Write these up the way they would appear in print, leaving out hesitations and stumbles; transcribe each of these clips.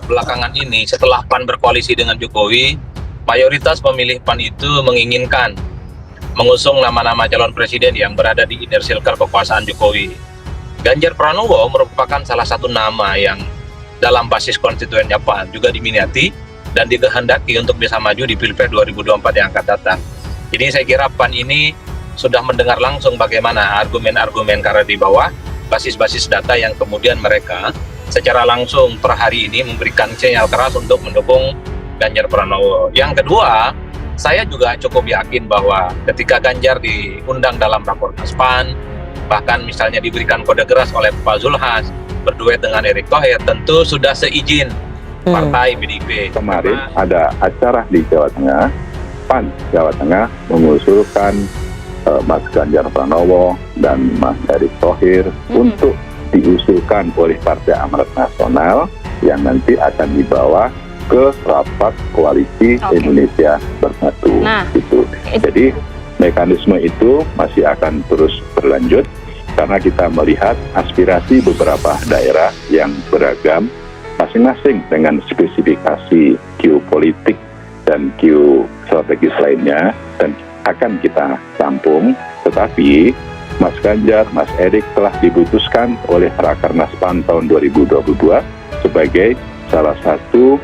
belakangan ini setelah PAN berkoalisi dengan Jokowi, mayoritas pemilih PAN itu menginginkan mengusung nama-nama calon presiden yang berada di inner circle kekuasaan Jokowi. Ganjar Pranowo merupakan salah satu nama yang dalam basis konstituennya PAN juga diminati dan dikehendaki untuk bisa maju di Pilpres 2024 yang akan datang. Jadi saya kira PAN ini sudah mendengar langsung bagaimana argumen-argumen karena di bawah basis-basis data yang kemudian mereka secara langsung per hari ini memberikan sinyal keras untuk mendukung Ganjar Pranowo. Yang kedua, saya juga cukup yakin bahwa ketika Ganjar diundang dalam Rakornas PAN, bahkan misalnya diberikan kode keras oleh Pak Zulhas berduet dengan Erick Thohir, tentu sudah seizin partai PDIP. Kemarin ada acara di Jawa Tengah, PAN Jawa Tengah mengusulkan Mas Ganjar Pranowo dan Mas Erick Thohir untuk diusulkan oleh Partai Amanat Nasional yang nanti akan dibawa ke rapat koalisi Indonesia Bersatu. Gitu. Jadi mekanisme itu masih akan terus berlanjut karena kita melihat aspirasi beberapa daerah yang beragam, masing-masing dengan spesifikasi geopolitik dan geostrategis lainnya, dan akan kita tampung. Tetapi Mas Ganjar, Mas Erick telah diputuskan oleh Rakernas PAN tahun 2022 sebagai salah satu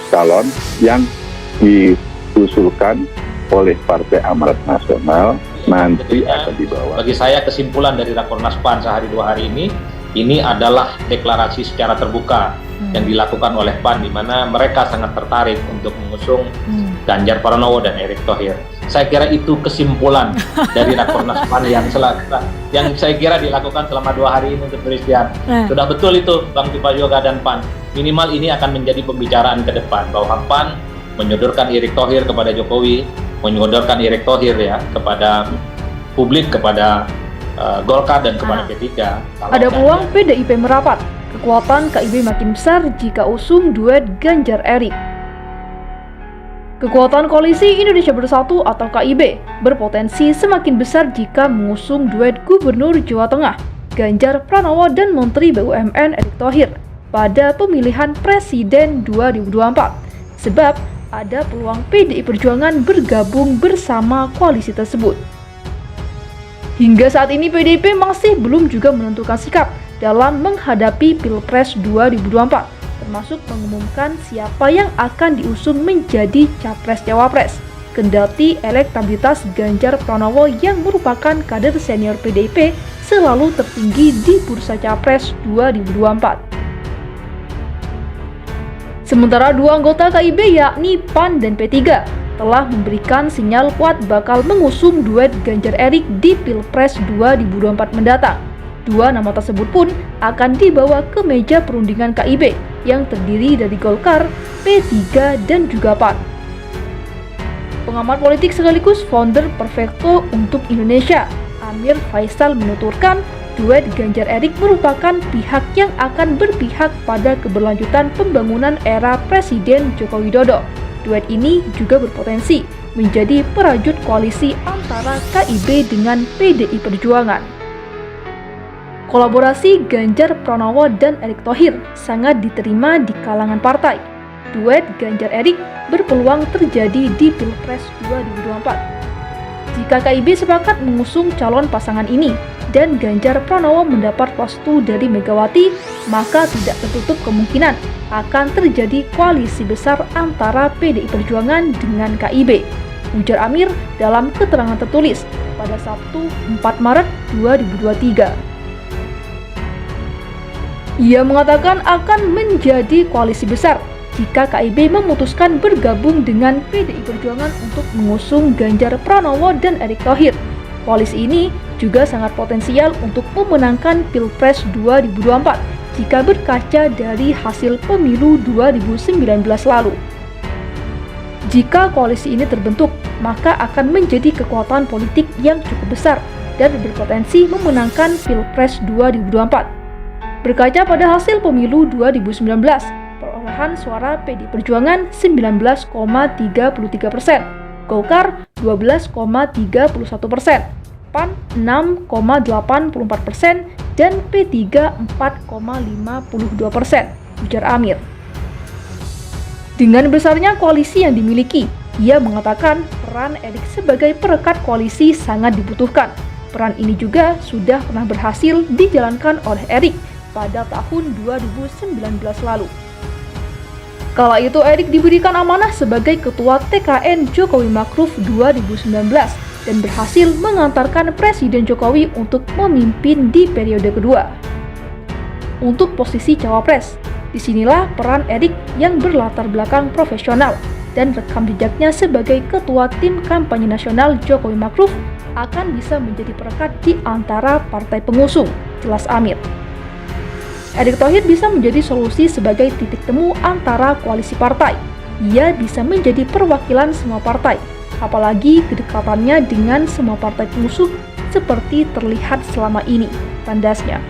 calon yang diusulkan oleh Partai Amanat Nasional nanti akan dibawa. Bagi saya kesimpulan dari Rakornas PAN sehari 2 hari ini adalah deklarasi secara terbuka yang dilakukan oleh PAN, di mana mereka sangat tertarik untuk mengusung Ganjar Pranowo dan Erick Thohir. Saya kira itu kesimpulan dari Rakornas PAN yang saya kira dilakukan selama 2 hari ini untuk Christian. Sudah betul itu Bang Tifa Yoga dan PAN. Minimal ini akan menjadi pembicaraan ke depan bahwa PAN menyodorkan Erick Thohir kepada Jokowi, menyodorkan Erick Thohir ya kepada publik, kepada Golkar dan kepada P3. Ada peluang PDIP merapat. Kekuatan KIB makin besar jika usung duet Ganjar-Erick. Kekuatan koalisi Indonesia Bersatu atau KIB berpotensi semakin besar jika mengusung duet Gubernur Jawa Tengah Ganjar Pranowo dan Menteri BUMN Erick Thohir pada pemilihan Presiden 2024. Sebab ada peluang PDI Perjuangan bergabung bersama koalisi tersebut. Hingga saat ini PDIP masih belum juga menentukan sikap dalam menghadapi Pilpres 2024, termasuk mengumumkan siapa yang akan diusung menjadi Capres-Cawapres. Kendati elektabilitas Ganjar Pranowo yang merupakan kader senior PDIP selalu tertinggi di bursa Capres 2024. Sementara dua anggota KIB yakni PAN dan P3 telah memberikan sinyal kuat bakal mengusung duet Ganjar-Erick di Pilpres 2024 mendatang. Dua nama tersebut pun akan dibawa ke meja perundingan KIB yang terdiri dari Golkar, P3, dan juga PAN. Pengamat politik sekaligus founder Perfecto untuk Indonesia, Amir Faisal menuturkan duet Ganjar-Erick merupakan pihak yang akan berpihak pada keberlanjutan pembangunan era Presiden Joko Widodo. Duet ini juga berpotensi menjadi perajut koalisi antara KIB dengan PDI Perjuangan. Kolaborasi Ganjar Pranowo dan Erick Thohir sangat diterima di kalangan partai. Duet Ganjar-Erick berpeluang terjadi di Pilpres 2024. Jika KIB sepakat mengusung calon pasangan ini dan Ganjar Pranowo mendapat restu dari Megawati, maka tidak tertutup kemungkinan akan terjadi koalisi besar antara PDI Perjuangan dengan KIB. Ujar Amir dalam keterangan tertulis pada Sabtu 4 Maret 2023. Ia mengatakan akan menjadi koalisi besar jika KIB memutuskan bergabung dengan PDI Perjuangan untuk mengusung Ganjar Pranowo dan Erick Thohir. Koalisi ini juga sangat potensial untuk memenangkan Pilpres 2024 jika berkaca dari hasil pemilu 2019 lalu. Jika koalisi ini terbentuk, maka akan menjadi kekuatan politik yang cukup besar dan berpotensi memenangkan Pilpres 2024. Berkaca pada hasil pemilu 2019, perolehan suara PDI Perjuangan 19,33%, Golkar 12,31%, PAN 6,84%, dan P3 4,52%. ujar Amir. Dengan besarnya koalisi yang dimiliki, ia mengatakan peran Erik sebagai perekat koalisi sangat dibutuhkan. Peran ini juga sudah pernah berhasil dijalankan oleh Erik pada tahun 2019 lalu. Kala itu Erik diberikan amanah sebagai Ketua TKN Jokowi Ma'ruf 2019 dan berhasil mengantarkan Presiden Jokowi untuk memimpin di periode kedua. Untuk posisi Cawapres, disinilah peran Erik yang berlatar belakang profesional dan rekam jejaknya sebagai Ketua Tim Kampanye Nasional Jokowi Ma'ruf akan bisa menjadi perekat di antara partai pengusung, jelas Amir. Erick Thohir bisa menjadi solusi sebagai titik temu antara koalisi partai. Ia bisa menjadi perwakilan semua partai, apalagi kedekatannya dengan semua partai pengusung seperti terlihat selama ini, tandasnya.